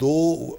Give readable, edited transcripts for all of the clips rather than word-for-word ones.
2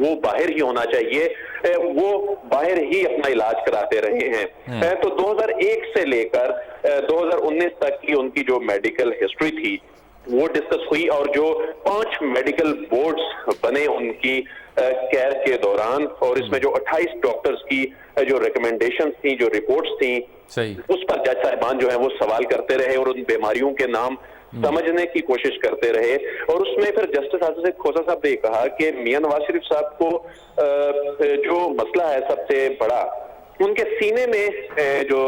وہ باہر ہی ہونا چاہیے، وہ باہر ہی اپنا علاج کراتے رہے ہیں۔ تو 2001 سے لے کر 2019 تک کی ان کی جو میڈیکل ہسٹری تھی وہ ڈسکس ہوئی، اور جو 5 میڈیکل بورڈز بنے ان کی کیئر کے دوران، اور اس میں جو 28 ڈاکٹرز کی جو ریکمنڈیشنز تھیں، جو رپورٹس تھیں، اس پر جج صاحبان جو ہیں وہ سوال کرتے رہے اور ان بیماریوں کے نام سمجھنے کی کوشش کرتے رہے۔ اور اس میں پھر جسٹس آصف زید کھوسہ صاحب نے کہا کہ میاں نواز شریف صاحب کو جو مسئلہ ہے سب سے بڑا ان کے سینے میں جو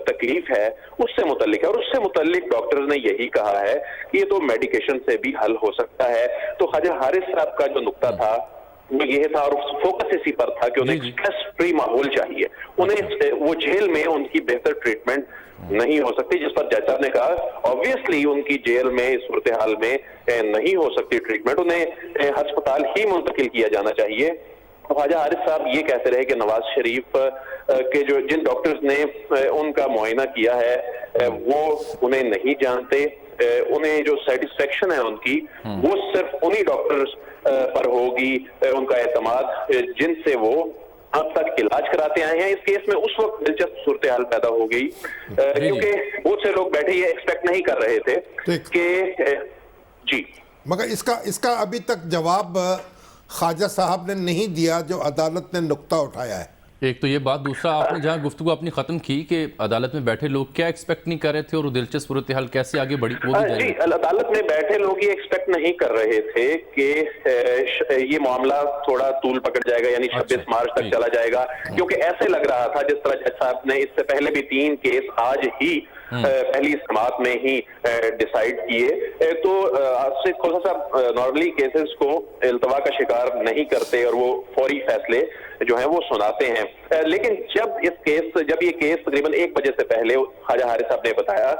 تکلیف ہے اس سے متعلق ہے، اور اس سے متعلق ڈاکٹرز نے یہی کہا ہے کہ یہ تو میڈیکیشن سے بھی حل ہو سکتا ہے۔ تو خواجہ حارث صاحب کا جو نقطہ تھا وہ یہ تھا، اور فوکس اسی پر تھا کہ انہیں اسٹریس فری ماحول چاہیے، انہیں وہ جیل میں ان کی بہتر ٹریٹمنٹ نہیں ہو سکتی، جس پر جج صاحب نے کہا آبویسلی ان کی جیل میں اس صورتحال میں نہیں ہو سکتی ٹریٹمنٹ، انہیں ہسپتال ہی منتقل کیا جانا چاہیے۔ خواجہ حارث صاحب یہ کہتے رہے کہ نواز شریف کے جو جن ڈاکٹرز نے ان کا معائنہ کیا ہے وہ انہیں نہیں جانتے، انہیں جو سیٹسفیکشن ہے ان کی وہ صرف انہی ڈاکٹرز پر ہوگی ان کا اعتماد جن سے وہ اب تک علاج کراتے آئے ہیں۔ اس کیس میں اس وقت دلچسپ صورتحال پیدا ہو گئی کیونکہ بہت سے لوگ بیٹھے یہ ایکسپیکٹ نہیں کر رہے تھے کہ جی، مگر اس کا ابھی تک جواب خواجہ صاحب نے نہیں دیا جو عدالت نے نقطہ اٹھایا ہے۔ ایک تو یہ بات، دوسرا آپ نے جہاں گفتگو اپنی ختم کی کہ عدالت میں بیٹھے لوگ کیا ایکسپیکٹ نہیں کر رہے تھے اور دلچسپ صورتحال کیسے آگے بڑھی وہ بھی جی، عدالت میں بیٹھے لوگ یہ ایکسپیکٹ نہیں کر رہے تھے کہ یہ معاملہ تھوڑا طول پکڑ جائے گا، یعنی 26 مارچ تک چلا جائے گا، کیونکہ ایسے لگ رہا تھا جس طرح جج صاحب نے اس سے پہلے بھی 3 کیس آج ہی پہلی سماعت میں ہی ڈیسائیڈ کیے۔ تو آصف کھوسہ صاحب نارملی کیسز کو التوا کا شکار نہیں کرتے اور وہ فوری فیصلے جو ہیں وہ سناتے ہیں، لیکن جب یہ کیس تقریباً 1 بجے سے پہلے خواجہ حارث صاحب نے بتایا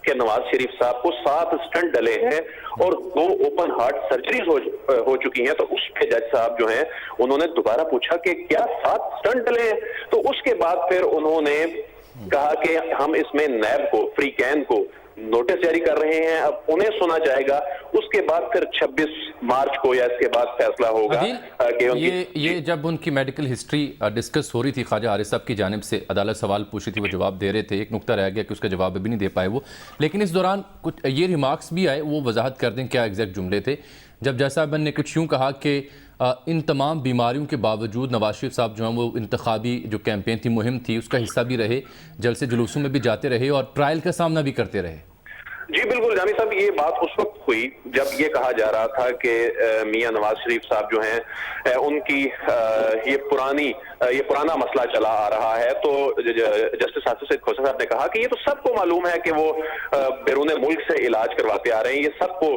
کہ نواز شریف صاحب کو 7 اسٹنٹ ڈلے ہیں اور 2 اوپن ہارٹ سرجریز ہو چکی ہیں، تو اس پہ جج صاحب جو ہیں انہوں نے دوبارہ پوچھا کہ کیا 7 اسٹنٹ ڈلے ہیں؟ تو اس کے بعد پھر انہوں نے کہا کہ ہم اس میں نیب کو، فری کین کو نوٹس جاری کر رہے ہیں، اب انہیں سنا جائے گا، اس کے بعد پھر 26 مارچ کو یا اس کے بعد فیصلہ ہوگا کہ یہ جب ان کی میڈیکل ہسٹری ڈسکس ہو رہی تھی خواجہ حارث صاحب کی جانب سے، عدالت سوال پوچھی تھی، وہ جواب دے رہے تھے، ایک نقطہ رہ گیا کہ اس کا جواب ابھی نہیں دے پائے وہ، لیکن اس دوران کچھ یہ ریمارکس بھی آئے، وہ وضاحت کر دیں کیا ایگزیکٹ جملے تھے، جب جج صاحب نے کچھ یوں کہا کہ ان تمام بیماریوں کے باوجود نواز شریف صاحب جو ہیں وہ انتخابی جو کیمپین تھی، مہم تھی، اس کا حصہ بھی رہے، جلسے جلوسوں میں بھی جاتے رہے اور ٹرائل کا سامنا بھی کرتے رہے۔ جی بالکل جامی صاحب، یہ بات اس وقت ہوئی جب یہ کہا جا رہا تھا کہ میاں نواز شریف صاحب جو ہیں ان کی یہ پرانا مسئلہ چلا آ رہا ہے، تو جسٹس آصف زید کھوسہ صاحب نے کہا کہ یہ تو سب کو معلوم ہے کہ وہ بیرون ملک سے علاج کرواتے آ رہے ہیں، یہ سب کو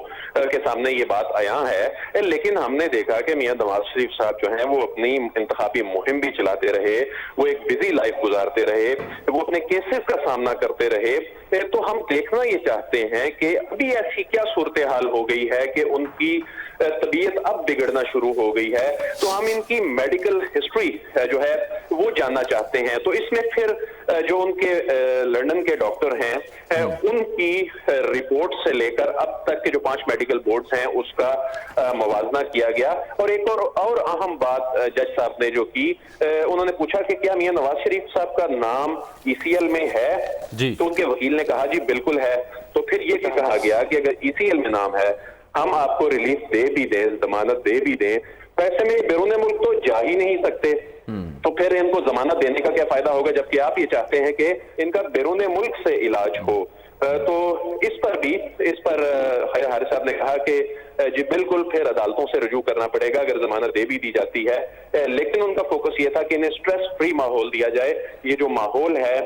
کے سامنے یہ بات عیاں ہے، لیکن ہم نے دیکھا کہ میاں نواز شریف صاحب جو ہیں وہ اپنی انتخابی مہم بھی چلاتے رہے، وہ ایک بزی لائف گزارتے رہے، وہ اپنے کیسز کا سامنا کرتے رہے، تو ہم دیکھنا یہ چاہتے ہیں کہ ابھی ایسی کیا صورتحال ہو گئی ہے کہ ان کی طبیعت اب بگڑنا شروع ہو گئی ہے، تو ہم ان کی میڈیکل ہسٹری جو ہے وہ جاننا چاہتے ہیں۔ تو اس میں پھر جو ان کے لندن کے ڈاکٹر ہیں ان کی رپورٹ سے لے کر اب تک کے جو 5 میڈیکل بورڈز ہیں اس کا موازنہ کیا گیا، اور ایک اور اہم بات جج صاحب نے جو کی، انہوں نے پوچھا کہ کیا میاں نواز شریف صاحب کا نام ECL میں ہے؟ تو ان کے وکیل نے کہا جی بالکل ہے۔ تو پھر یہ کہا گیا کہ اگر ECL میں نام ہے ہم آپ کو ریلیف دے بھی دیں، ضمانت دے بھی دیں، ایسے میں بیرون ملک تو جا ہی نہیں سکتے، تو پھر ان کو ضمانت دینے کا کیا فائدہ ہوگا، جبکہ آپ یہ چاہتے ہیں کہ ان کا بیرون ملک سے علاج ہو۔ تو اس پر خواجہ حارث صاحب نے کہا کہ جی بالکل پھر عدالتوں سے رجوع کرنا پڑے گا اگر ضمانت دے بھی دی جاتی ہے، لیکن ان کا فوکس یہ تھا کہ انہیں سٹریس فری ماحول دیا جائے، یہ جو ماحول ہے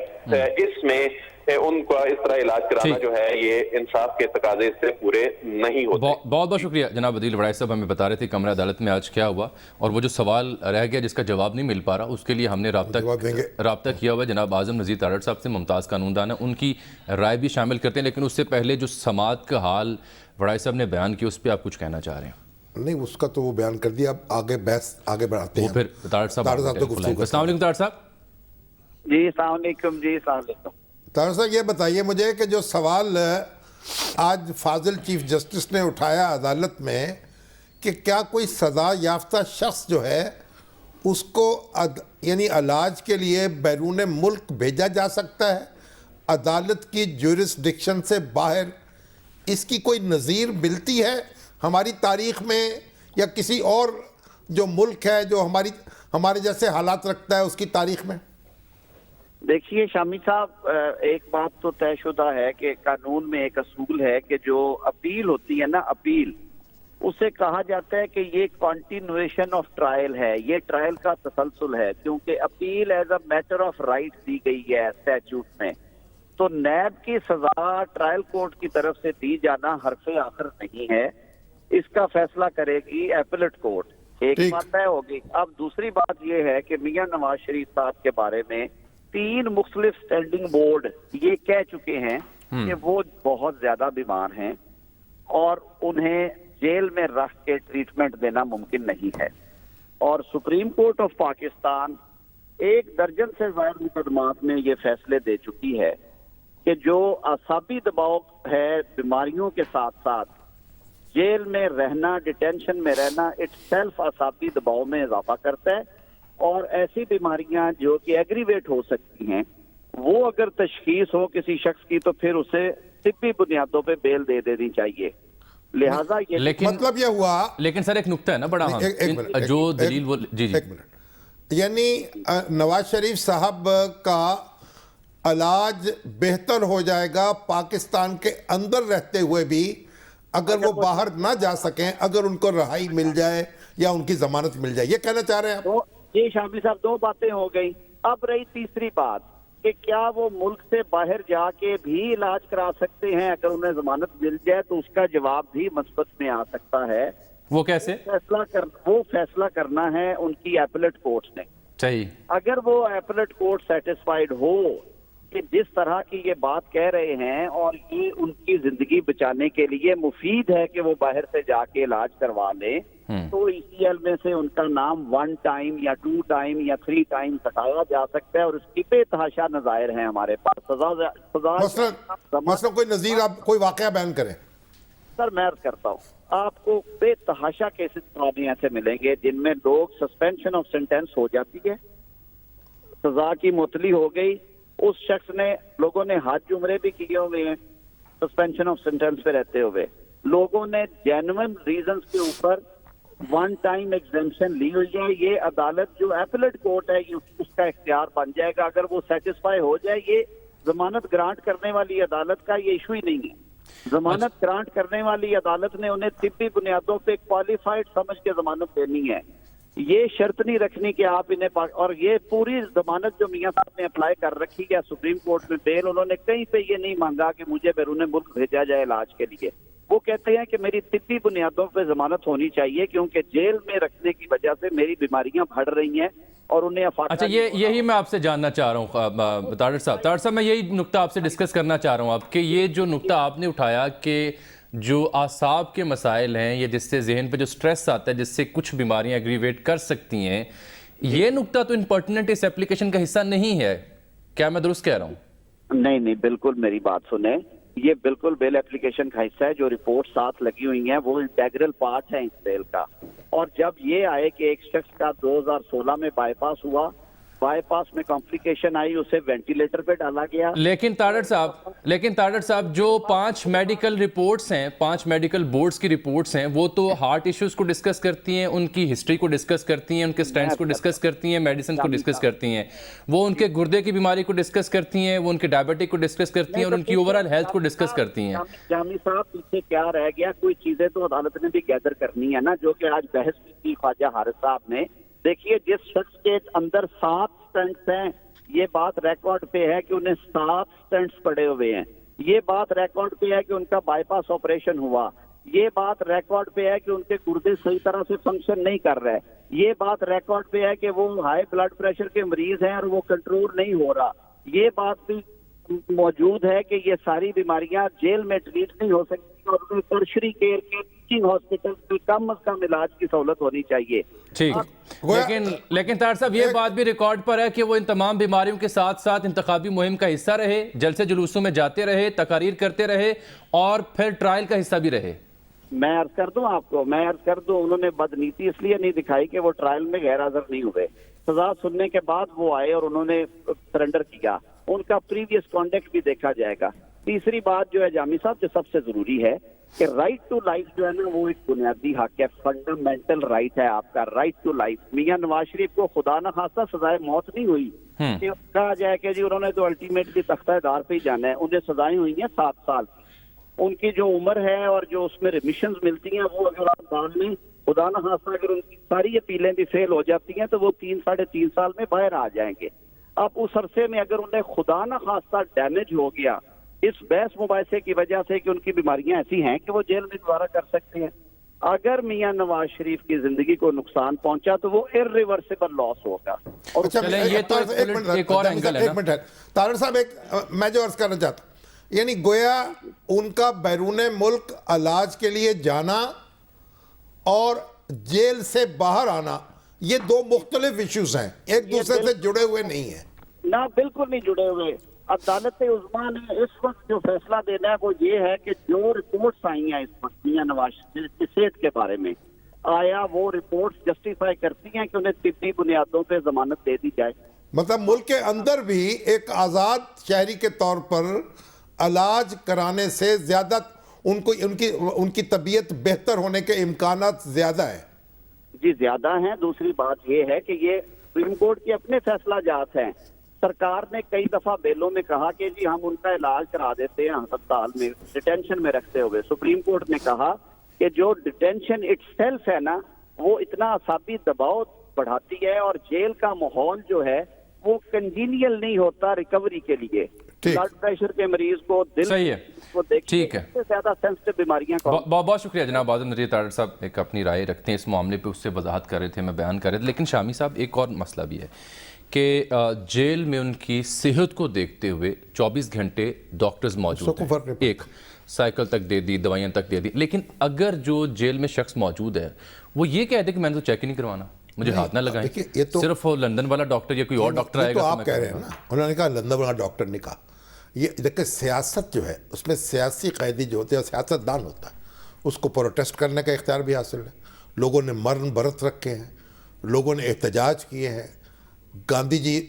اس میں ان کا اس طرح علاج کرانا جو ہے یہ انصاف کے تقاضے سے پورے نہیں ہوتے۔ بہت بہت شکریہ جناب عدیل وڑائی صاحب، ہمیں بتا رہے تھے کمرہ عدالت میں آج کیا ہوا، اور وہ جو سوال رہ گیا جس کا جواب نہیں مل پا رہا اس کے لیے ہم نے رابطہ کیا ہوا جناب اعظم نذیر تارڑ صاحب سے، ممتاز قانون دان ہیں، ان کی رائے بھی شامل کرتے ہیں، لیکن اس سے پہلے جو سماعت کا حال وڑائی صاحب نے بیان کیا اس پہ آپ کچھ کہنا چاہ رہے ہیں؟ نہیں، اس کا تو وہ بیان کر دیا، اب آگے بحث آگے بڑھاتے ہیں۔ وہ پھر تارڑ صاحب السلام علیکم تارڑ صاحب۔ جی السلام علیکم۔ جی السلام علیکم تارڑ صاحب، یہ بتائیے مجھے کہ جو سوال آج فاضل چیف جسٹس نے اٹھایا عدالت میں کہ کیا کوئی سزا یافتہ شخص جو ہے اس کو یعنی علاج کے لیے بیرون ملک بھیجا جا سکتا ہے عدالت کی جورسڈکشن سے باہر؟ اس کی کوئی نظیر ملتی ہے ہماری تاریخ میں یا کسی اور جو ملک ہے جو ہمارے جیسے حالات رکھتا ہے اس کی تاریخ میں؟ دیکھیے شامی صاحب، ایک بات تو طے شدہ ہے کہ قانون میں ایک اصول ہے کہ جو اپیل ہوتی ہے نا، اپیل، اسے کہا جاتا ہے کہ یہ کنٹینویشن آف ٹرائل ہے، یہ ٹرائل کا تسلسل ہے، کیونکہ appeal as a matter of right دی گئی ہے اسٹیچوٹ میں۔ تو نیب کی سزا ٹرائل کورٹ کی طرف سے دی جانا حرف آخر نہیں ہے، اس کا فیصلہ کرے گی ایپلیٹ کورٹ۔ ایک بات طے ہوگی۔ اب دوسری بات یہ ہے کہ میاں نواز شریف صاحب کے بارے میں 3 مختلف اسٹینڈنگ بورڈ یہ کہہ چکے ہیں کہ وہ بہت زیادہ بیمار ہیں اور انہیں جیل میں رکھ کے ٹریٹمنٹ دینا ممکن نہیں ہے، اور سپریم کورٹ آف پاکستان 1 درجن سے زائد مقدمات میں یہ فیصلے دے چکی ہے کہ جو اعصابی دباؤ ہے بیماریوں کے ساتھ ساتھ جیل میں رہنا، ڈیٹینشن میں رہنا اٹ سیلف اعصابی دباؤ میں اضافہ کرتا ہے، اور ایسی بیماریاں جو کہ ایگریویٹ ہو سکتی ہیں وہ اگر تشخیص ہو کسی شخص کی تو پھر اسے طبی بنیادوں پہ بیل دے دینی چاہیے۔ لہٰذا یہ مطلب یہ ہوا، لیکن سر ایک نقطہ ہے نا بڑا جو دلیل وہ جی ایک منٹ، یعنی نواز شریف صاحب کا علاج بہتر ہو جائے گا پاکستان کے اندر رہتے ہوئے بھی اگر وہ باہر نہ جا سکیں، اگر ان کو رہائی مل جائے یا ان کی ضمانت مل جائے، یہ کہنا چاہ رہے ہیں آپ؟ جی شامی صاحب، 2 باتیں ہو گئی۔ اب رہی تیسری بات کہ کیا وہ ملک سے باہر جا کے بھی علاج کرا سکتے ہیں اگر انہیں ضمانت مل جائے، تو اس کا جواب بھی مثبت میں آ سکتا ہے۔ وہ کیسے؟ وہ فیصلہ کرنا ہے ان کی ایپلیٹ کورٹس نے۔ صحیح۔ اگر وہ ایپلیٹ کورٹ سیٹسفائیڈ ہو کہ جس طرح کی یہ بات کہہ رہے ہیں اور یہ ان کی زندگی بچانے کے لیے مفید ہے کہ وہ باہر سے جا کے علاج کروا لیں، تو ECL میں سے ان کا نام 1 ٹائم یا 2 ٹائم یا 3 ٹائم ہٹایا جا سکتا ہے، اور اس کی بے تحاشا نظائر ہیں ہمارے پاس۔ مثلا کوئی نظیر، آپ کوئی واقعہ بیان کریں۔ سر میں عرض کرتا ہوں، آپ کو بے تحاشا کیسز پرابلم ایسے ملیں گے جن میں لوگ سسپینشن آف سینٹینس ہو جاتی ہے، سزا کی معطلی ہو گئی، اس شخص نے، لوگوں نے حج عمرے بھی کیے ہوئے ہیں سسپینشن آف سینٹینس پہ رہتے ہوئے، لوگوں نے جینوئن ریزنز کے اوپر 1 ٹائم ایگزیمپشن لی ہوئی ہے۔ یہ عدالت جو ایپلیٹ کورٹ ہے اس کا اختیار بن جائے گا اگر وہ سیٹسفائی ہو جائے۔ یہ ضمانت گرانٹ کرنے والی عدالت کا یہ ایشو ہی نہیں ہے۔ ضمانت گرانٹ کرنے والی عدالت نے انہیں طبی بنیادوں پہ کوالیفائڈ سمجھ کے ضمانت دینی ہے، یہ شرط نہیں رکھنی کہ آپ انہیں اور یہ پوری ضمانت جو میاں صاحب نے اپلائی کر رکھی ہے سپریم کورٹ میں بیل، انہوں نے کہیں پہ یہ نہیں مانگا کہ مجھے بیرون ملک بھیجا جائے علاج کے لیے۔ وہ کہتے ہیں کہ میری طبی بنیادوں پہ ضمانت ہونی چاہیے کیونکہ جیل میں رکھنے کی وجہ سے میری بیماریاں بڑھ رہی ہیں اور انہیں افاقہ۔ اچھا، یہی میں آپ سے جاننا چاہ رہا ہوں طاہر صاحب، میں یہی نقطہ آپ سے ڈسکس کرنا چاہ رہا ہوں آپ کہ یہ جو نقطہ آپ نے اٹھایا کہ جو اعصاب کے مسائل ہیں یا جس سے ذہن پہ جو سٹریس آتا ہے جس سے کچھ بیماریاں ایگریویٹ کر سکتی ہیں، یہ نقطہ تو امپورٹنٹ اس ایپلیکیشن کا حصہ نہیں ہے، کیا میں درست کہہ رہا ہوں؟ نہیں، بالکل میری بات سنیں، یہ بالکل بیل ایپلیکیشن کا حصہ ہے۔ جو رپورٹ ساتھ لگی ہوئی ہیں وہ انٹیگرل پارٹ ہے اس بیل کا، اور جب یہ آئے کہ ایک شخص کا 2016 میں بائی پاس ہوا، بائی پاس میں کمپلیکیشن آئی، اسے وینٹیلیٹر پہ ڈالا گیا۔ لیکن طاہر صاحب جو 5 میڈیکل رپورٹس ہیں، 5 میڈیکل بورڈز کی رپورٹس ہیں، وہ تو ہارٹ ایشوز کو ڈسکس کرتی ہیں، ان کی ہسٹری کو ڈسکس کرتی ہیں، ان کے سٹینٹس کو ڈسکس کرتی ہیں، میڈیسن کو ڈسکس کرتی ہیں، وہ ان کے گردے کی بیماری کو ڈسکس کرتی ہیں، وہ ان کے ڈائبٹک کو ڈسکس کرتی ہیں، اور ان کی اوورآل ہیلتھ کو ڈسکس کرتی ہیں۔ جامی صاحب، پیچھے کیا رہ گیا؟ کوئی چیزیں تو عدالت نے بھی گیدر کرنی ہے نا، جو کہ آج بحث کی خواجہ حارث صاحب نے۔ دیکھیے، جس شخص کے اندر 7 سٹنٹس ہیں، یہ بات ریکارڈ پہ ہے کہ انہیں 7 سٹنٹس پڑے ہوئے ہیں، یہ بات ریکارڈ پہ ہے کہ ان کا بائی پاس آپریشن ہوا، یہ بات ریکارڈ پہ ہے کہ ان کے گردے صحیح طرح سے فنکشن نہیں کر رہے، یہ بات ریکارڈ پہ ہے کہ وہ ہائی بلڈ پریشر کے مریض ہیں اور وہ کنٹرول نہیں ہو رہا، یہ بات بھی موجود ہے کہ یہ ساری بیماریاں جیل میں ٹریٹ نہیں ہو سکتی اور ٹرشری کیئر کے ٹیچنگ ہاسپٹل میں کم از کم علاج کی سہولت ہونی چاہیے۔ ٹھیک، لیکن طاہر صاحب یہ بات بھی ریکارڈ پر ہے کہ وہ ان تمام بیماریوں کے ساتھ ساتھ انتخابی مہم کا حصہ رہے، جلسے جلوسوں میں جاتے رہے، تقاریر کرتے رہے، اور پھر ٹرائل کا حصہ بھی رہے۔ میں عرض کر دوں آپ کو، انہوں نے بدنیتی اس لیے نہیں دکھائی کہ وہ ٹرائل میں غیر حاضر نہیں ہوئے. سزا سننے کے بعد وہ آئے اور انہوں نے سرنڈر کیا. ان کا پریویس کانڈکٹ بھی دیکھا جائے گا. تیسری بات جو ہے جامی صاحب جو سب سے ضروری ہے کہ رائٹ ٹو لائف جو ہے نا وہ ایک بنیادی حق ہے، فنڈامنٹل رائٹ ہے آپ کا، right to life. Mian Nawaz Sharif کو خدا نہ خواستہ سزائے موت نہیں ہوئی کہ کہا جائے کہ جی انہوں نے تو الٹیمیٹلی تختہ دار پہ ہی جانا ہے. انہیں سزائیں ہوئی ہیں 7 سال کی. ان کی جو عمر ہے اور جو اس میں ریمیشنز ملتی ہیں وہ اگر آپ بعد میں خدا نہ خواستہ اگر ان کی ساری اپیلیں بھی فیل ہو جاتی ہیں تو وہ 3-3.5 سال میں باہر آ جائیں گے. اب اس عرصے میں اگر انہیں خدا نہ خواستہ ڈیمیج ہو گیا اس بحث مباحثے کی وجہ سے کہ ان کی بیماریاں ایسی ہیں کہ وہ جیل میں دوبارہ کر سکتے ہیں. اگر میاں نواز شریف کی زندگی کو نقصان پہنچا تو وہ ارریورسیبل لاس ہوگا. اور چلیں یہ تو ایک اور اینگل ہے نا. طاہر صاحب میں جو عرض کرنا چاہتا ہوں یعنی گویا ان کا بیرون ملک علاج کے لیے جانا اور جیل سے باہر آنا یہ 2 مختلف ایشوز ہیں، ایک دوسرے سے جڑے ہوئے نہیں ہیں. نہ بالکل نہیں جڑے ہوئے. عدالت عظمیٰ نے اس وقت جو فیصلہ دینا ہے وہ یہ ہے کہ جو رپورٹس آئی ہیں اس وقت میاں نواز شریف کی صحت کے بارے میں، آیا وہ رپورٹس جسٹیفائی کرتی ہیں کہ انہیں طبی بنیادوں پہ ضمانت دے دی جائے. مطلب ملک کے اندر بھی ایک آزاد شہری کے طور پر علاج کرانے سے زیادہ ان کی طبیعت بہتر ہونے کے امکانات زیادہ ہیں. جی زیادہ ہیں. دوسری بات یہ ہے کہ یہ سپریم کورٹ کے اپنے فیصلہ جات ہیں. سرکار نے کئی دفعہ بیلوں میں کہا کہ جی ہم ان کا علاج کرا دیتے ہیں ہسپتال میں ڈیٹینشن میں رکھتے ہوئے. سپریم کورٹ نے کہا کہ جو ڈیٹینشن اٹ سیلف ہے نا وہ اتنا اعصابی دباؤ بڑھاتی ہے اور جیل کا ماحول جو ہے وہ کنجینیل نہیں ہوتا ریکوری کے لیے. بلڈ پریشر کے مریض کو دل کو ٹھیک ہے زیادہ سینسٹیو بیماریاں کو. بہت شکریہ جناب اعظم نذیر طاہر صاحب ایک اپنی رائے رکھتے ہیں اس معاملے پہ، اس سے وضاحت کر رہے تھے، میں بیان کر رہے تھے. لیکن شامی صاحب ایک اور مسئلہ بھی ہے کہ جیل میں ان کی صحت کو دیکھتے ہوئے 24 گھنٹے ڈاکٹرز موجود ہیں، ایک سائیکل تک دے دی، دوائیاں تک دے دی. لیکن اگر جو جیل میں شخص موجود ہے وہ یہ کہہ دے کہ میں نے تو چیک ہی نہیں کروانا، مجھے ہاتھ نہ لگائیں، صرف لندن والا ڈاکٹر یا کوئی اور ڈاکٹر آئے گا. تو آپ کہہ رہے ہیں نا، انہوں نے کہا لندن والا ڈاکٹر نے کہا. یہ دیکھیں سیاست جو ہے اس میں سیاسی قیدی جو ہوتے ہیں سیاست دان ہوتا ہے، اس کو پروٹیسٹ کرنے کا اختیار بھی حاصل ہے. لوگوں نے مرن برت رکھے ہیں، لوگوں نے احتجاج کیے ہیں. گاندھی جی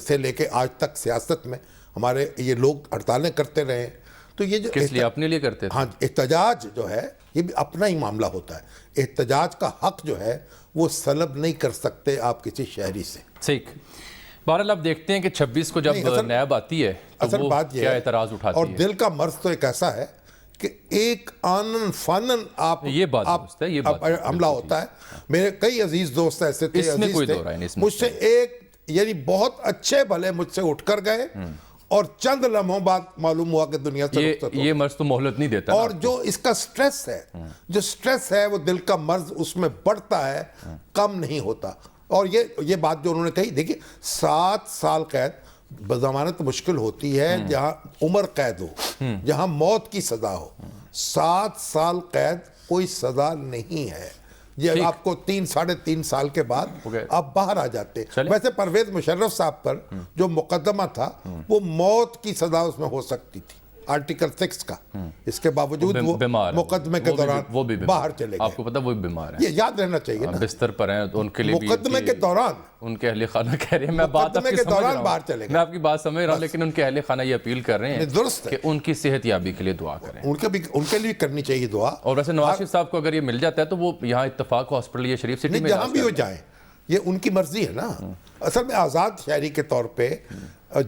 سے لے کے آج تک سیاست میں ہمارے یہ لوگ ہڑتالیں کرتے رہے ہیں. تو یہ جو کس لیے اپنے لیے کرتے تھے؟ ہاں احتجاج جو ہے یہ بھی اپنا ہی معاملہ ہوتا ہے. احتجاج کا حق جو ہے وہ سلب نہیں کر سکتے آپ کسی شہری سے. ٹھیک. بہرحال آپ دیکھتے ہیں کہ 26 کو جب نیب آتی ہے تو وہ کیا اعتراض اٹھاتی ہے. اور دل کا مرض تو ایک ایسا ہے کہ ایک آنن فانن آپ حملہ ہوتا ہے. میرے کئی عزیز دوست ایسے تھے، مجھ سے ایک یعنی بہت اچھے بھلے مجھ سے اٹھ کر گئے اور چند لمحوں بعد معلوم ہوا کہ دنیا سے رخصت ہو. یہ مرض تو مہلت نہیں دیتا. اور جو اس کا سٹریس ہے، جو سٹریس ہے وہ دل کا مرض اس میں بڑھتا ہے، کم نہیں ہوتا. اور یہ بات جو انہوں نے کہی، دیکھیے 7 سال قید بضمانت مشکل ہوتی ہے جہاں عمر قید ہو، جہاں موت کی سزا ہو. 7 سال قید کوئی سزا نہیں ہے. یہ آپ کو 3-3.5 سال کے بعد آپ باہر آ جاتے. ویسے پرویز مشرف صاحب پر جو مقدمہ تھا وہ موت کی سزا اس میں ہو سکتی تھی، آرٹیکل 6 کا. اس کے باوجود وہ مقدمے کے دوران باہر چلے گئے. آپ کو پتا وہ بیمار ہیں، یہ یاد رہنا چاہیے نا. بستر پر ہیں تو ان کے لیے مقدمے کے دوران ان کے اہل خانہ کہہ رہے ہیں، میں آپ کی بات سمجھ رہا ہوں، لیکن ان کے اہل خانہ یہ اپیل کر رہے ہیں کہ ان کی صحت یابی کے لیے دعا کریں. ان کے لیے کرنی چاہیے دعا. اور ویسے نواز شریف صاحب کو اگر یہ مل جاتا ہے تو وہ یہاں اتفاق ہاسپٹل یا شریف سٹی میں جہاں بھی ہو جائیں، یہ ان کی مرضی ہے نا. اصل میں آزاد شہری کے طور پہ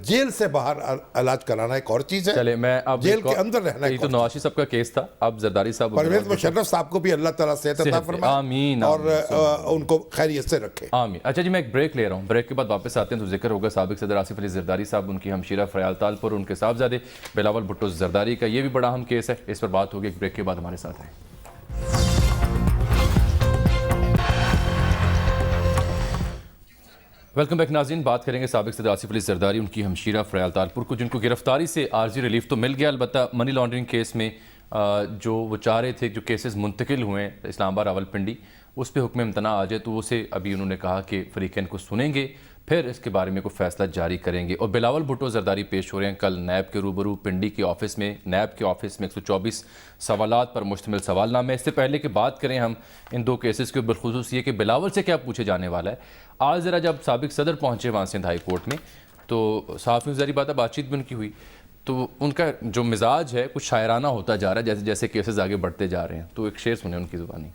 جیل سے باہر علاج کرانا ایک اور چیز ہے. چلے میں اب جیل کے اندر رہنا. یہ تو نواز شریف صاحب کا کیس تھا. اب زرداری صاحب، پرویز مشرف صاحب کو بھی اللہ تعالیٰ صحت عطا فرمائے، آمین، اور ان کو خیریت سے رکھے، آمین. اچھا جی میں ایک بریک لے رہا ہوں، بریک کے بعد واپس آتے ہیں تو ذکر ہوگا سابق صدر آصف علی زرداری صاحب، ان کی ہمشیرہ فریال تالپور، ان کے صاحبزادے بلاول بھٹو زرداری کا یہ بھی بڑا اہم کیس ہے. اس پر بات ہوگی. ایک بریک کے بعد ہمارے ساتھ رہیں. ویلکم بیک ناظرین. بات کریں گے سابق صدر آصف علی زرداری، ان کی ہمشیرہ فریال تالپور کو، جن کو گرفتاری سے عارضی ریلیف تو مل گیا، البتہ منی لانڈرنگ کیس میں جو وہ چاہ رہے تھے جو کیسز منتقل ہوئے ہیں اسلام آباد راولپنڈی، اس پہ حکم امتناع آ جائے تو اسے ابھی انہوں نے کہا کہ فریقین کو سنیں گے پھر اس کے بارے میں کوئی فیصلہ جاری کریں گے. اور بلاول بھٹو زرداری پیش ہو رہے ہیں کل نیب کے روبرو پنڈی کے آفس میں. نیب کے آفس میں 124 سوالات پر مشتمل سوال نامہ. اس سے پہلے کہ بات کریں ہم ان دو کیسز کے بالخصوص یہ کہ بلاول سے کیا پوچھے جانے والا ہے, آج ذرا جب سابق صدر پہنچے وہاں سندھ ہائی کورٹ میں تو صحافیوں سے ذریعہ بات چیت بھی ان کی ہوئی, تو ان کا جو مزاج ہے کچھ شاعرانہ ہوتا جا رہا ہے جیسے جیسے کیسز آگے بڑھتے جا رہے ہیں. تو ایک شعر سنیں ان کی زبانی.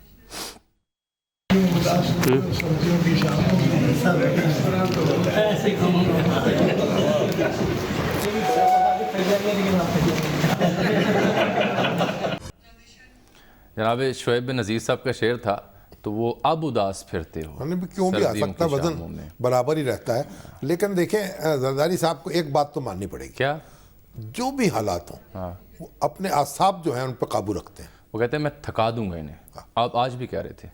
جناب شعیب بن عزیز صاحب کا شعر تھا, تو وہ اب اداس پھرتے ہو. کیوں بھی آ سکتا ہے, وزن برابر ہی رہتا ہے. لیکن دیکھیں زرداری صاحب کو ایک بات تو ماننی پڑے گی, کیا جو بھی حالات ہوں وہ اپنے اعصاب جو ہیں ان پہ قابو رکھتے ہیں. وہ کہتے ہیں میں تھکا دوں گا انہیں. آپ آج بھی کہہ رہے تھے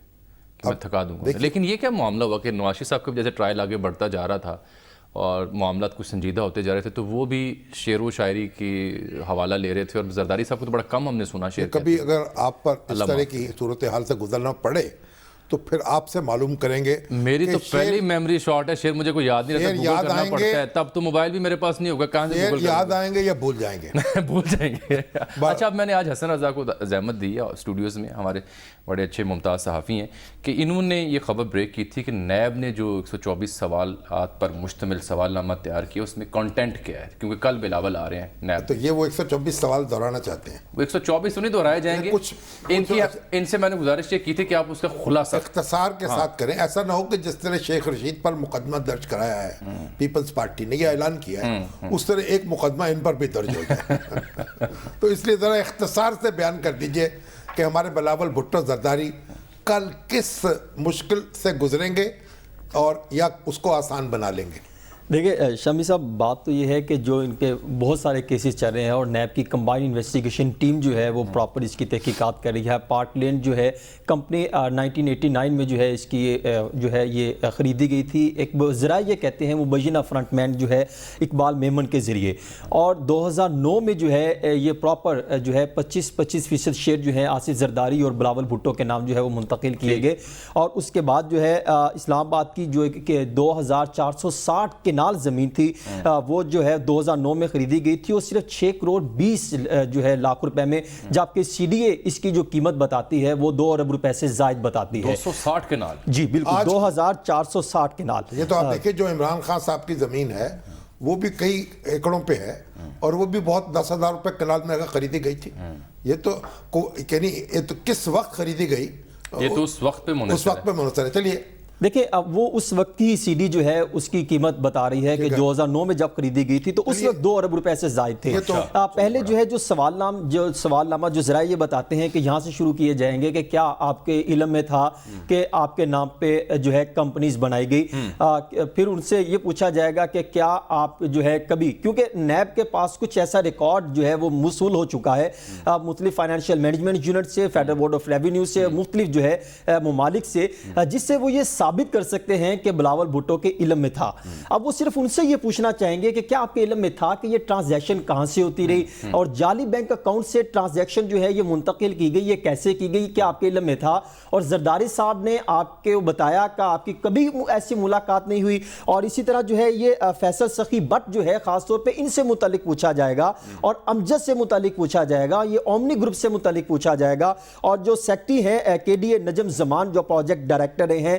کہ میں تھکا دوں گا, لیکن یہ کیا معاملہ ہوا کہ نواز شریف صاحب کا جیسے ٹرائل آگے بڑھتا جا رہا تھا اور معاملات کچھ سنجیدہ ہوتے جا رہے تھے تو وہ بھی شعر و شاعری کی حوالہ لے رہے تھے, اور زرداری صاحب کو تو بڑا کم ہم نے سنا شعر. کبھی اگر آپ پر اس طرح کی صورتحال سے گزرنا پڑے تو پھر آپ سے معلوم کریں گے. میری تو پہلی میموری شارٹ ہے, شعر مجھے کوئی یاد نہیں رہتا, گوگل کرنا پڑتا ہے, تب تو موبائل بھی میرے پاس نہیں ہوگا, کہاں سے گوگل یاد آئیں گے یا بھول جائیں گے؟ بھول جائیں گے. اچھا, اب میں نے آج حسن رضا کو زحمت دی ہے اسٹوڈیوز میں, ہمارے بڑے اچھے ممتاز صحافی ہیں, کہ انہوں نے یہ خبر بریک کی تھی کہ نیب نے جو 124 سوالات پر مشتمل سوال نامہ تیار کیا اس میں کنٹینٹ کیا ہے, کیونکہ کل بلاول آ رہے ہیں نیب. تو یہ وہ 124 سوال دہرانا چاہتے ہیں. وہ 124 تو نہیں دہرائے جائیں گے, ان سے میں نے گزارش یہ کی تھی کہ آپ اس کا خلاصہ اختصار کے ساتھ کریں. ایسا نہ ہو کہ جس طرح شیخ رشید پر مقدمہ درج کرایا ہے پیپلز پارٹی نے, یہ اعلان کیا ہے, اس طرح ایک مقدمہ ان پر بھی درج ہو جائے. تو اس لیے ذرا اختصار سے بیان کر دیجئے کہ ہمارے بلاول بھٹو زرداری کل کس مشکل سے گزریں گے اور یا اس کو آسان بنا لیں گے. دیکھیں شامی صاحب, بات تو یہ ہے کہ جو ان کے بہت سارے کیسز چل رہے ہیں اور نیب کی کمبائن انویسٹیگیشن ٹیم جو ہے وہ پراپر اس کی تحقیقات کر رہی ہے. پارٹ لینڈ جو ہے کمپنی 1989 میں جو ہے اس کی جو ہے یہ خریدی گئی تھی. ایک ذرائع یہ کہتے ہیں مبینہ فرنٹ مین جو ہے اقبال میمن کے ذریعے, اور 2009 میں جو ہے یہ پراپر جو ہے 25% شیئر جو ہے آصف زرداری اور بلاول بھٹو کے نام جو ہے وہ منتقل کیے گئے. اور اس کے بعد جو ہے اسلام آباد کی جو 2460 کنال زمین تھی وہ جو ہے 2009 میں خریدی گئی تھی, اور صرف 6 کروڑ 20 جو ہے لاکھ روپے میں, جبکہ سی ڈی اے اس کی جو قیمت بتاتی ہے وہ 2 ارب روپے سے زائد بتاتی ہے. 260 کنال, جی بالکل 2460 کنال. یہ تو آپ دیکھیں جو عمران خان صاحب کی زمین ہے وہ بھی کئی ایکڑوں پہ ہے, اور وہ بھی بہت 10,000 روپے کنال میں خریدی گئی تھی. یہ تو یعنی یہ تو کس وقت خریدی گئی, یہ تو اس وقت پہ منحصر ہے. چلیے دیکھیں اب وہ اس وقت کی سی ڈی جو ہے اس کی قیمت بتا رہی ہے کہ 2009 میں جب خریدی گئی تھی تو اس وقت 2 ارب روپے سے زائد تھے. پہلے جو ہے جو سوال نامہ جو ذرائع یہ بتاتے ہیں کہ یہاں سے شروع کیے جائیں گے کہ کیا آپ کے علم میں تھا کہ آپ کے نام پہ جو ہے کمپنیز بنائی گئی. پھر ان سے یہ پوچھا جائے گا کہ کیا آپ جو ہے کبھی, کیونکہ نیب کے پاس کچھ ایسا ریکارڈ جو ہے وہ موصول ہو چکا ہے مختلف فائنینشیل مینجمنٹ یونٹ سے, فیڈرل بورڈ آف ریونیو سے, مختلف جو ہے ممالک سے, جس سے وہ یہ ثابت کر سکتے ہیں کہ بلاول بھٹو کے علم میں تھا. اب وہ صرف ان سے یہ پوچھنا چاہیں گے کہ کیا آپ کے علم میں تھا کہ یہ ٹرانزیکشن کہاں سے ہوتی رہی, اور جعلی بینک اکاؤنٹ سے ٹرانزیکشن جو ہے یہ منتقل کی گئی, یہ کیسے کی گئی, کیا آپ کے علم میں تھا. اور زرداری صاحب نے آپ کے بتایا کہ آپ کی کبھی ایسی ملاقات نہیں ہوئی. اور اسی طرح جو ہے یہ فیصل سخی بٹ جو ہے خاص طور پہ ان سے متعلق پوچھا جائے گا, اور امجد سے متعلق پوچھا جائے گا, یہ اومنی گروپ سے متعلق پوچھا جائے گا, اور جو سیکٹری ہیں کے ڈی اے نجم زمان جو پروجیکٹ ڈائریکٹر ہیں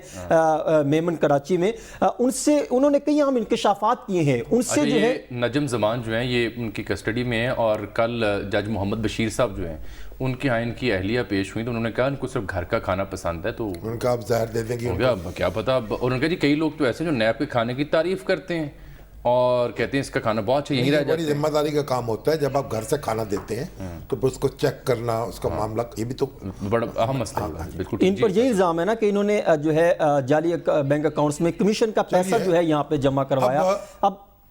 میمن کراچی میں, ان سے انہوں نے کئی اہم انکشافات کیے ہیں. ان سے جو ہے نجم زمان جو ہیں یہ ان کی کسٹڈی میں ہیں, اور کل جج محمد بشیر صاحب جو ہیں ان کے ہاں ان کی اہلیہ پیش ہوئی تو انہوں نے کہا ان کو صرف گھر کا کھانا پسند ہے, تو ان کا آپ ظاہر دے دیں گے کیا پتا. اور انہوں نے کہا جی کئی لوگ تو ایسے جو نیب کے کھانے کی تعریف کرتے ہیں اور کہتے ہیں اس کا کھانا بہت اچھا, یہی رہ جاتا ہے. بڑی ذمہ داری کا کام ہوتا ہے جب آپ گھر سے کھانا دیتے ہیں تو اس کو چیک کرنا, اس کا معاملہ, یہ بھی تو بڑا اہم مسئلہ ہے. بالکل ان پر یہی الزام ہے نا کہ انہوں نے جو ہے جعلی بینک اکاؤنٹس میں کمیشن کا پیسہ جو ہے یہاں پہ جمع کروایا. اب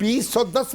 2010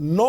9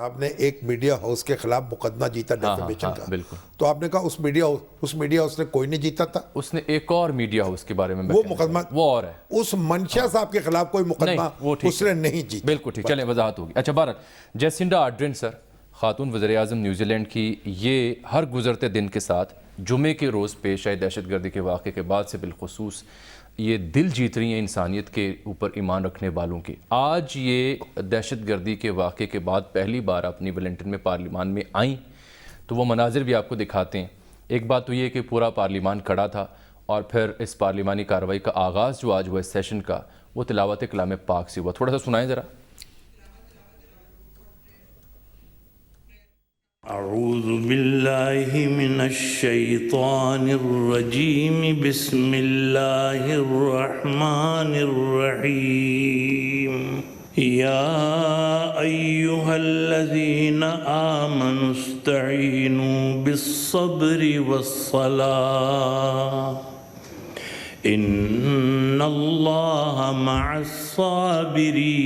آپ نے ایک میڈیا ہاؤس کے خلاف مقدمہ جیتا ڈیفیمیشن کا, بالکل. تو آپ نے کہا اس میڈیا ہاؤس نے کوئی نہیں جیتا تھا. اس نے ایک اور میڈیا ہاؤس کے بارے میں وہ مقدمہ وہ اور ہے, اس منشا صاحب کے خلاف کوئی مقدمہ اس نے نہیں جیتا. بالکل ٹھیک, چلیں وضاحت ہوگی. اچھا بہرحال جیسنڈا آرڈرن سر, خاتون وزیر اعظم نیوزی لینڈ کی, یہ ہر گزرتے دن کے ساتھ جمعے کے روز پیش آئے دہشت گردی کے واقعے کے بعد سے بالخصوص یہ دل جیت رہی ہیں انسانیت کے اوپر ایمان رکھنے والوں کے. آج یہ دہشت گردی کے واقعے کے بعد پہلی بار اپنی ویلنگٹن میں پارلیمان میں آئیں, تو وہ مناظر بھی آپ کو دکھاتے ہیں. ایک بات تو یہ کہ پورا پارلیمان کھڑا تھا, اور پھر اس پارلیمانی کارروائی کا آغاز جو آج ہوا اس سیشن کا, وہ تلاوت کلام پاک سے ہوا. تھوڑا سا سنائیں ذرا. اعوذ باللہ من الشیطان الرجیم, بسم اللہ الرحمن الرحیم. یا ایہا الذین آمنوا استعینوا بالصبر والصلاة ان اللہ مع الصابرین.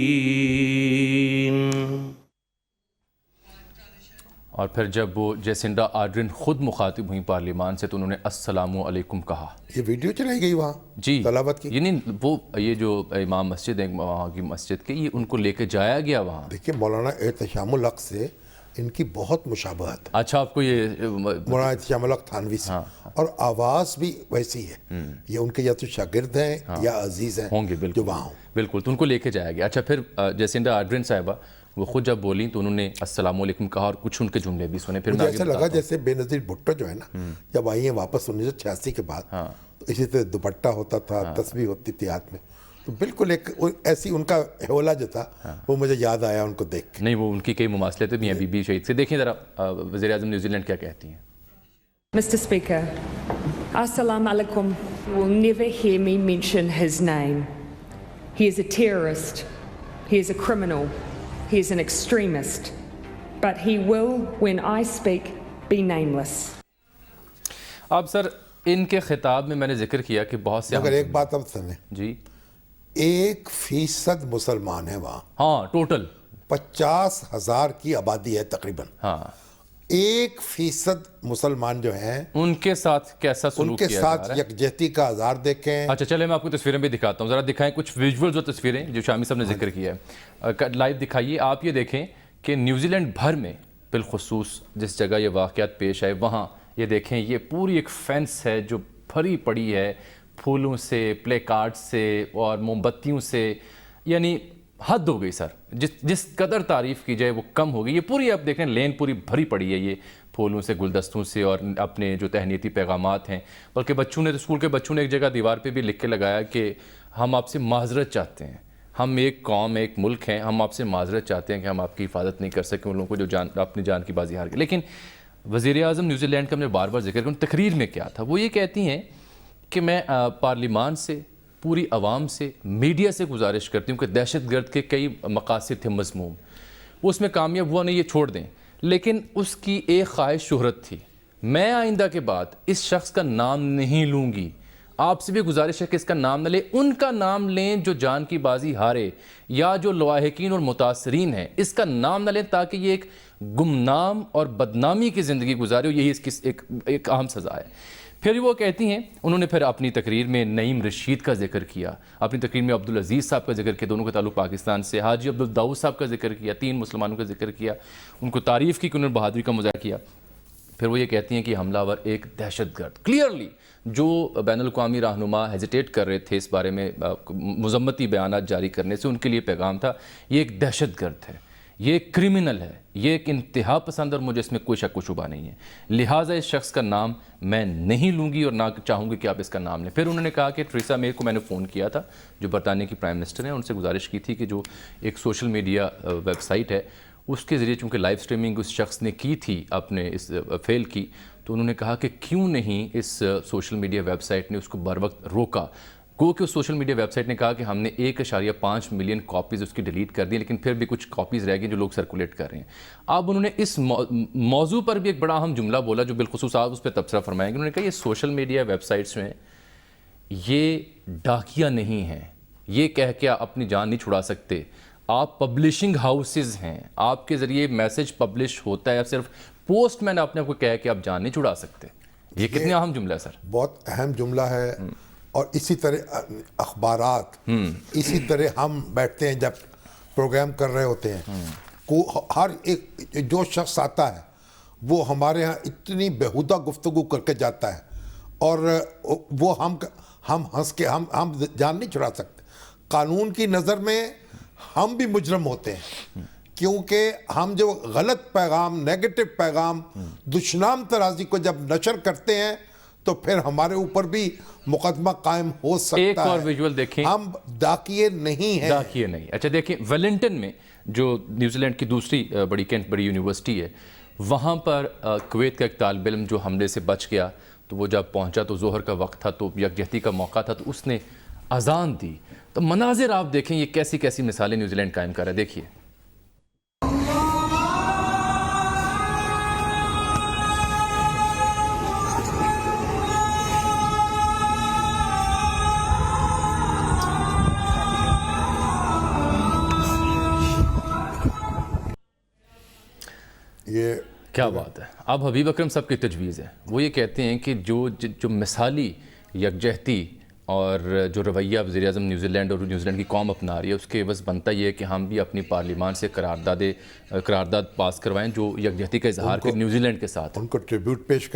اور پھر جب وہ جیسنڈا آرڈرن خود مخاطب ہوئیں پارلیمان سے, تو انہوں نے السلام علیکم کہا. یہ ویڈیو چلائی گئی وہاں جی تلاوت کی. یعنی وہ یہ جو امام مسجد ہے وہاں کی مسجد کے, یہ ان کو لے کے جایا گیا وہاں. دیکھیں مولانا احتشام الحق سے ان کی بہت مشابہت. اچھا آپ کو یہ مولانا احتشام الحق تھانوی سے, اور آواز بھی ویسی ہے. یہ ان کے یا تو شاگرد ہیں یا عزیز ہیں ہوں گے جو وہاں ہوں. بالکل, تو ان کو لے کے جایا گیا. اچھا پھر جیسنڈا آرڈرن صاحبہ وہ خود جب بولیں تو انہوں نے السلام علیکم کہا, اور کچھ ان کے جملے بھی سنے. پھر مجھے ایسا لگا جیسے بے نظیر بھٹو جو ہے نا, جب آئی ہیں واپس 1986 کے بعد, تو اسی طرح دوپٹہ ہوتا تھا, تسبیح ہوتی تھی ہاتھ میں, تو بالکل ایک ایسی ان کا حولہ جو تھا وہ مجھے یاد آیا ان کو دیکھ کے. نہیں, وہ ان کی کئی مماثلتیں بھی ہیں بی بی شہید سے. دیکھیں ذرا وزیر اعظم نیوزی لینڈ کیا کہتی ہیں. Mr. Speaker, Assalamu alaikum. You will never hear me mention his name. He is a terrorist. He is a criminal. He is an extremist. But he will, when I speak, be nameless. اب سر ان کے خطاب میں نے ذکر کیا کہ بہت سے, اگر ایک بات اب سنیں جی, 1% مسلمان ہیں وہاں. ہاں ٹوٹل 50,000 کی آبادی ہے تقریباً. ہاں 1% مسلمان جو ہیں ان کے ساتھ کیسا ان سلوک کے کیا جا ساتھ رہا ہے. یکجہتی کا اظہار دیکھیں. اچھا چلے میں آپ کو تصویریں بھی دکھاتا ہوں, ذرا دکھائیں کچھ ویژولز اور تصویریں جو شامی صاحب نے ذکر کیا ہے. لائیو دکھائیے. آپ یہ دیکھیں کہ نیوزی لینڈ بھر میں بالخصوص جس جگہ یہ واقعات پیش آئے وہاں یہ دیکھیں, یہ پوری ایک فینس ہے جو بھری پڑی ہے پھولوں سے, پلے کارڈ سے اور موم بتیوں سے. یعنی حد ہو گئی سر, جس قدر تعریف کی جائے وہ کم ہو گئی. یہ پوری آپ دیکھیں لین پوری بھری پڑی ہے یہ پھولوں سے, گلدستوں سے, اور اپنے جو تہنیتی پیغامات ہیں. بلکہ بچوں نے, اسکول کے بچوں نے ایک جگہ دیوار پہ بھی لکھ کے لگایا کہ ہم آپ سے معذرت چاہتے ہیں, ہم ایک قوم, ایک ملک ہیں, ہم آپ سے معذرت چاہتے ہیں کہ ہم آپ کی حفاظت نہیں کر سکے ان لوگوں کو جو اپنی جان کی بازی ہار گئے. لیکن وزیر اعظم نیوزی لینڈ کا ہم نے بار بار ذکر کیا, تقریر میں کیا تھا, وہ یہ کہتی ہیں کہ میں پارلیمان سے, پوری عوام سے, میڈیا سے گزارش کرتی ہوں کہ دہشت گرد کے کئی مقاصد تھے مذموم, وہ اس میں کامیاب ہوا نہیں, یہ چھوڑ دیں. لیکن اس کی ایک خواہش شہرت تھی, میں آئندہ کے بعد اس شخص کا نام نہیں لوں گی. آپ سے بھی گزارش ہے کہ اس کا نام نہ لیں, ان کا نام لیں جو جان کی بازی ہارے یا جو لواحقین اور متاثرین ہیں, اس کا نام نہ لیں تاکہ یہ ایک گمنام اور بدنامی کی زندگی گزارے. یہی اس کی ایک اہم سزا ہے. پھر وہ کہتی ہیں, انہوں نے پھر اپنی تقریر میں نعیم رشید کا ذکر کیا, اپنی تقریر میں عبدالعزیز صاحب کا ذکر کیا, دونوں کا تعلق پاکستان سے, حاجی عبدالداؤد صاحب کا ذکر کیا, 3 مسلمانوں کا ذکر کیا, ان کو تعریف کی کہ انہوں نے بہادری کا مظاہرہ کیا. پھر وہ یہ کہتی ہیں کہ حملہ آور ایک دہشت گرد, کلیئرلی جو بین الاقوامی رہنما ہیزیٹیٹ کر رہے تھے اس بارے میں مذمتی بیانات جاری کرنے سے, ان کے لیے پیغام تھا یہ ایک دہشت گرد ہے, یہ ایک کرمنل ہے, یہ ایک انتہا پسند, اور مجھے اس میں کوئی شک و شبہ نہیں ہے. لہٰذا اس شخص کا نام میں نہیں لوں گی اور نہ چاہوں گی کہ آپ اس کا نام لیں. پھر انہوں نے کہا کہ ٹریسا مے کو میں نے فون کیا تھا جو برطانیہ کی پرائم منسٹر ہیں, ان سے گزارش کی تھی کہ جو ایک سوشل میڈیا ویب سائٹ ہے اس کے ذریعے چونکہ لائیو سٹریمنگ اس شخص نے کی تھی اپنے اس فیل کی, تو انہوں نے کہا کہ کیوں نہیں اس سوشل میڈیا ویب سائٹ نے اس کو بر وقت روکا. گو کہ اس سوشل میڈیا ویب سائٹ نے کہا کہ ہم نے 1.5 ملین کاپیز اس کی ڈیلیٹ کر دی, لیکن پھر بھی کچھ کاپیز رہ گئی جو لوگ سرکولیٹ کر رہے ہیں. اب انہوں نے اس موضوع پر بھی ایک بڑا اہم جملہ بولا جو بالخصوص آپ اس پہ تبصرہ فرمائیں گے. انہوں نے کہا یہ سوشل میڈیا ویب سائٹس میں یہ ڈاکیہ نہیں ہیں, یہ کہہ کے اپنی جان نہیں چھڑا سکتے, آپ پبلشنگ ہاؤسز ہیں, آپ کے ذریعے میسج پبلش ہوتا ہے, اب صرف پوسٹ مین اپنے آپ کو کہا کہ آپ جان نہیں چھڑا سکتے. یہ کتنے اہم جملہ ہے سر؟ بہت اہم جملہ ہے. اور اسی طرح اخبارات, اسی طرح ہم بیٹھتے ہیں جب پروگرام کر رہے ہوتے ہیں, ہر ایک جو شخص آتا ہے وہ ہمارے ہاں اتنی بیہودہ گفتگو کر کے جاتا ہے, اور وہ ہم ہنس کے ہم جان نہیں چھڑا سکتے. قانون کی نظر میں ہم بھی مجرم ہوتے ہیں, کیونکہ ہم جو غلط پیغام, نیگیٹو پیغام, دشنام ترازی کو جب نشر کرتے ہیں تو پھر ہمارے اوپر بھی مقدمہ قائم ہو سکتا ہے. ایک اور ویژول دیکھیں, ہم ڈاکیے نہیں ہیں. ڈاکیے نہیں. اچھا دیکھیں, ویلنٹن میں جو نیوزی لینڈ کی دوسری بڑی یونیورسٹی ہے, وہاں پر کویت کا ایک طالب علم جو حملے سے بچ گیا, تو وہ جب پہنچا تو ظہر کا وقت تھا, تو یکجہتی کا موقع تھا, تو اس نے اذان دی. تو مناظر آپ دیکھیں, یہ کیسی کیسی مثالیں نیوزی لینڈ قائم کر رہا ہے. دیکھیے یہ کیا بات ہے. اب حبیب اکرم صاحب کی تجویز ہے, وہ یہ کہتے ہیں کہ جو مثالی یکجہتی اور جو رویہ وزیر اعظم نیوزی لینڈ اور نیوزی لینڈ کی قوم اپنا رہی ہے, اس کے عوض بنتا یہ ہے کہ ہم بھی اپنی پارلیمان سے قرارداد پاس کروائیں جو یکجہتی کا اظہار کریں نیوزی لینڈ کے ساتھ, ان کو ٹریبیوٹ پیش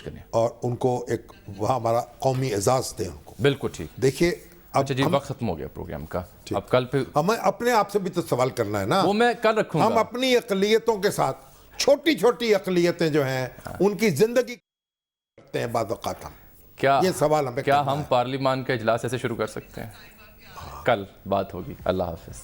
کریں اور ان کو ایک وہاں ہمارا قومی اعزاز دیں ان کو. بالکل ٹھیک. دیکھیے اچھا جی, وقت ختم ہو گیا پروگرام کا. اب کل پہ ہمیں اپنے آپ سے بھی تو سوال کرنا ہے نا, وہ میں کل رکھوں گا. ہم اپنی اقلیتوں کے ساتھ, چھوٹی چھوٹی اقلیتیں جو ہیں ان کی زندگی کرتے ہیں بعض اوقات. ہم یہ سوال ہمیں کیا ہم پارلیمان کا اجلاس ایسے شروع کر سکتے ہیں؟ کل بات ہوگی. اللہ حافظ.